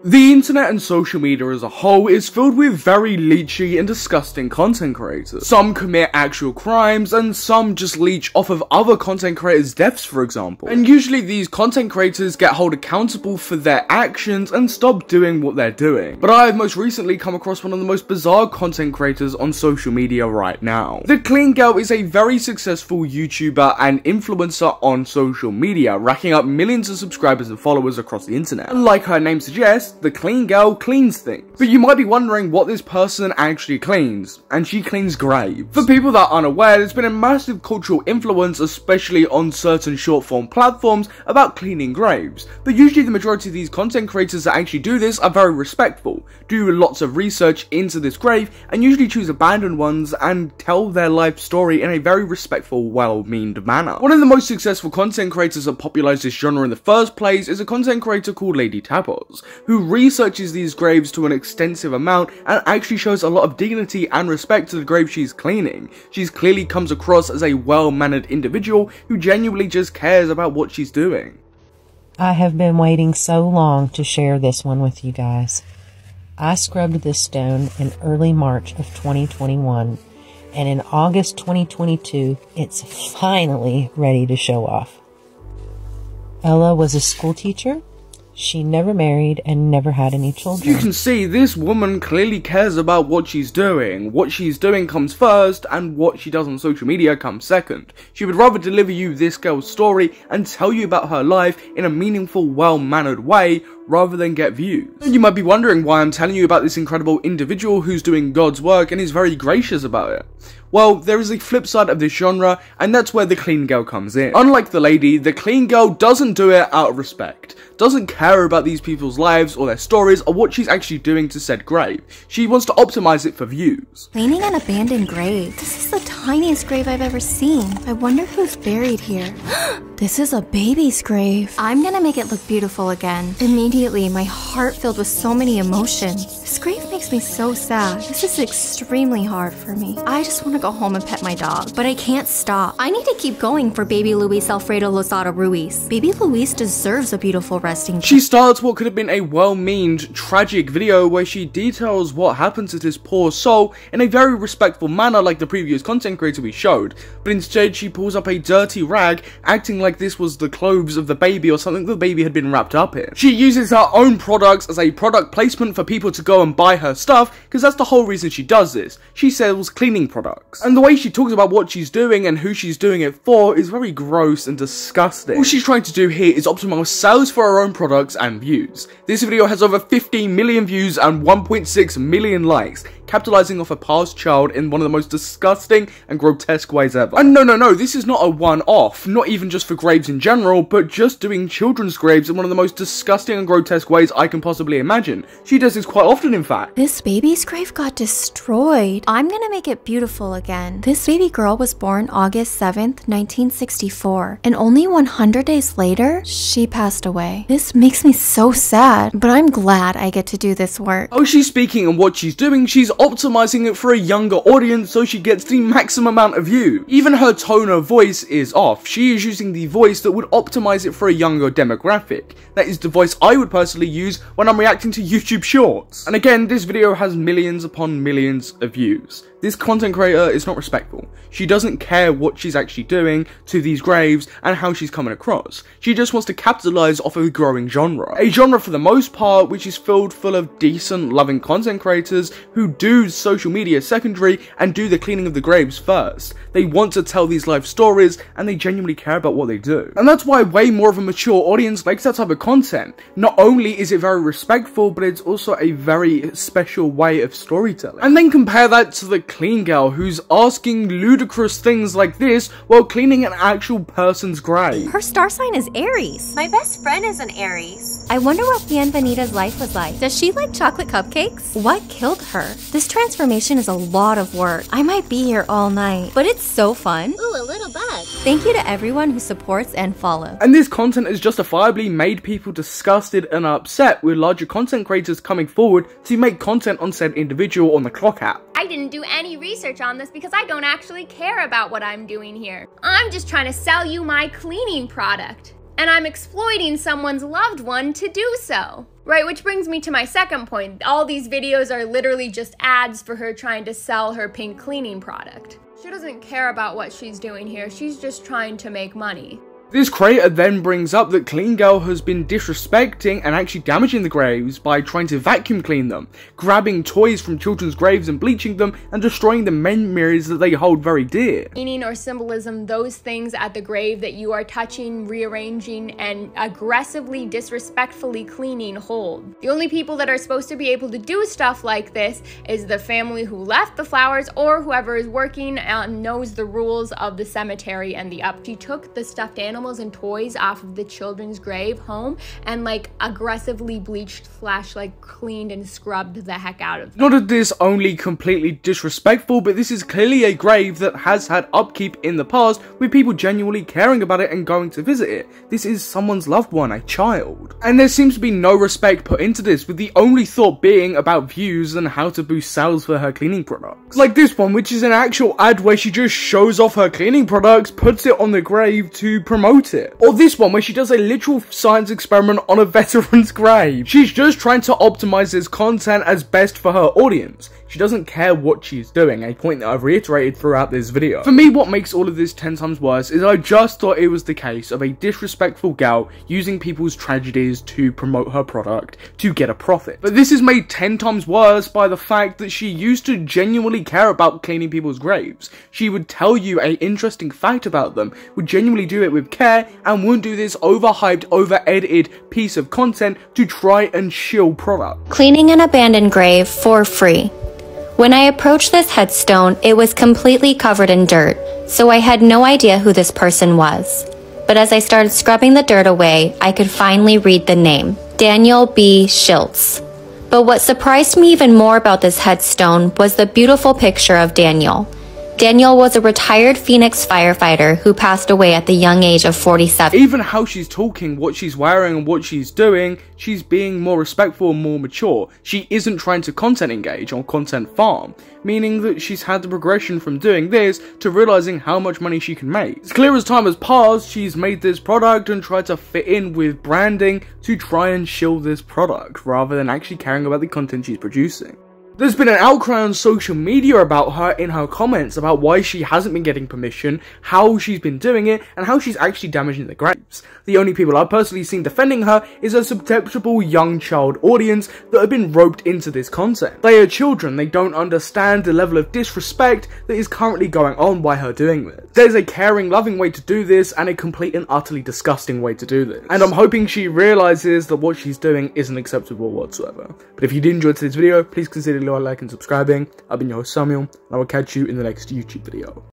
The internet and social media as a whole is filled with very leechy and disgusting content creators. Some commit actual crimes and some just leech off of other content creators' deaths, for example. And usually these content creators get held accountable for their actions and stop doing what they're doing. But I have most recently come across one of the most bizarre content creators on social media right now. The Clean Girl is a very successful YouTuber and influencer on social media, racking up millions of subscribers and followers across the internet. And like her name suggests, the Clean Girl cleans things. But you might be wondering what this person actually cleans, and she cleans graves. For people that are unaware, there's been a massive cultural influence, especially on certain short form platforms, about cleaning graves. But usually the majority of these content creators that actually do this are very respectful, do lots of research into this grave, and usually choose abandoned ones and tell their life story in a very respectful, well-meaned manner. One of the most successful content creators that popularized this genre in the first place is a content creator called Lady Tapos, who researches these graves to an extensive amount and actually shows a lot of dignity and respect to the grave she's cleaning. She clearly comes across as a well-mannered individual who genuinely just cares about what she's doing. I have been waiting so long to share this one with you guys. I scrubbed this stone in early March of 2021, and in August 2022, it's finally ready to show off. Ella was a school teacher. She never married and never had any children. You can see this woman clearly cares about what she's doing. What she's doing comes first, and what she does on social media comes second. She would rather deliver you this girl's story and tell you about her life in a meaningful, well-mannered way, rather than get views. And you might be wondering why I'm telling you about this incredible individual who's doing God's work and is very gracious about it. Well, there is a flip side of this genre, and that's where the Clean Girl comes in. Unlike the lady, the Clean Girl doesn't do it out of respect, doesn't care about these people's lives or their stories or what she's actually doing to said grave. She wants to optimize it for views. Cleaning an abandoned grave. This is the tiniest grave I've ever seen. I wonder who's buried here. This is a baby's grave. I'm gonna make it look beautiful again. Immediately, my heart filled with so many emotions. This grave makes me so sad. This is extremely hard for me. I just want to go home and pet my dog, but I can't stop. I need to keep going for baby Luis Alfredo Lozada Ruiz. Baby Luis deserves a beautiful resting place. She starts what could have been a well-meaned, tragic video where she details what happened to this poor soul in a very respectful manner like the previous content creator we showed, but instead she pulls up a dirty rag, acting like this was the clothes of the baby or something the baby had been wrapped up in. She uses her own products as a product placement for people to go and buy her stuff, because that's the whole reason she does this. She sells cleaning products. And the way she talks about what she's doing and who she's doing it for is very gross and disgusting. All she's trying to do here is optimize sales for her own products and views. This video has over 15 million views and 1.6 million likes, capitalizing off a past child in one of the most disgusting and grotesque ways ever. And no, this is not a one-off, not even just for graves in general, but just doing children's graves in one of the most disgusting and grotesque ways I can possibly imagine. She does this quite often, in fact. This baby's grave got destroyed. I'm gonna make it beautiful again. This baby girl was born August 7th, 1964, and only 100 days later, she passed away. This makes me so sad, but I'm glad I get to do this work. Oh, she's speaking and what she's doing, she's optimizing it for a younger audience so she gets the maximum amount of view. Even her tone of voice is off. She is using the voice that would optimize it for a younger demographic. That is the voice I would personally use when I'm reacting to YouTube shorts. And again, this video has millions upon millions of views. This content creator is not respectful. She doesn't care what she's actually doing to these graves and how she's coming across. She just wants to capitalize off a growing genre. A genre for the most part which is filled full of decent, loving content creators who do social media secondary and do the cleaning of the graves first. They want to tell these life stories and they genuinely care about what they do. And that's why way more of a mature audience likes that type of content. Not only is it very respectful, but it's also a very special way of storytelling. And then compare that to the Clean Girl who's asking ludicrous things like this while cleaning an actual person's grave. Her star sign is Aries. My best friend is an Aries. I wonder what Bienvenida's life was like. Does she like chocolate cupcakes? What killed her? This transformation is a lot of work. I might be here all night, but it's so fun. Ooh, a little bug. Thank you to everyone who supports and follows. And this content has justifiably made people disgusted and upset with larger content creators coming forward to make content on said individual on the Clock app. I didn't do any research on this because I don't actually care about what I'm doing here. I'm just trying to sell you my cleaning product. and I'm exploiting someone's loved one to do so. Right, which brings me to my second point. All these videos are literally just ads for her trying to sell her pink cleaning product. She doesn't care about what she's doing here, she's just trying to make money. This creator then brings up that Clean Girl has been disrespecting and actually damaging the graves by trying to vacuum clean them, grabbing toys from children's graves and bleaching them, and destroying the memories that they hold very dear. Meaning or symbolism, those things at the grave that you are touching, rearranging, and aggressively, disrespectfully cleaning hold. The only people that are supposed to be able to do stuff like this is the family who left the flowers or whoever is working and knows the rules of the cemetery and the up. She took the stuffed animals and toys off of the children's grave home and like aggressively bleached / like cleaned and scrubbed the heck out of them. Not that this only completely disrespectful, but this is clearly a grave that has had upkeep in the past with people genuinely caring about it and going to visit it. This is someone's loved one, a child. And there seems to be no respect put into this, with the only thought being about views and how to boost sales for her cleaning products. Like this one, which is an actual ad where she just shows off her cleaning products, puts it on the grave to promote it. Or this one where she does a literal science experiment on a veteran's grave. She's just trying to optimize this content as best for her audience. She doesn't care what she's doing, a point that I've reiterated throughout this video. For me, what makes all of this 10 times worse is I just thought it was the case of a disrespectful gal using people's tragedies to promote her product to get a profit. But this is made 10 times worse by the fact that she used to genuinely care about cleaning people's graves. She would tell you an interesting fact about them, would genuinely do it with care, and wouldn't do this overhyped, over-edited piece of content to try and shill product. Cleaning an abandoned grave for free. When I approached this headstone, it was completely covered in dirt, so I had no idea who this person was. But as I started scrubbing the dirt away, I could finally read the name, Daniel B. Schiltz. But what surprised me even more about this headstone was the beautiful picture of Daniel. Daniel was a retired Phoenix firefighter who passed away at the young age of 47. Even how she's talking, what she's wearing, and what she's doing, she's being more respectful and more mature. She isn't trying to content engage or content farm, meaning that she's had the progression from doing this to realizing how much money she can make. It's clear as time has passed, she's made this product and tried to fit in with branding to try and shill this product, rather than actually caring about the content she's producing. There's been an outcry on social media about her in her comments about why she hasn't been getting permission, how she's been doing it, and how she's actually damaging the graves. The only people I've personally seen defending her is a susceptible young child audience that have been roped into this content. They are children, they don't understand the level of disrespect that is currently going on by her doing this. There's a caring, loving way to do this, and a complete and utterly disgusting way to do this. And I'm hoping she realizes that what she's doing isn't acceptable whatsoever. But if you did enjoy today's video, please consider like and subscribing. I've been your host Samuel, and I will catch you in the next YouTube video.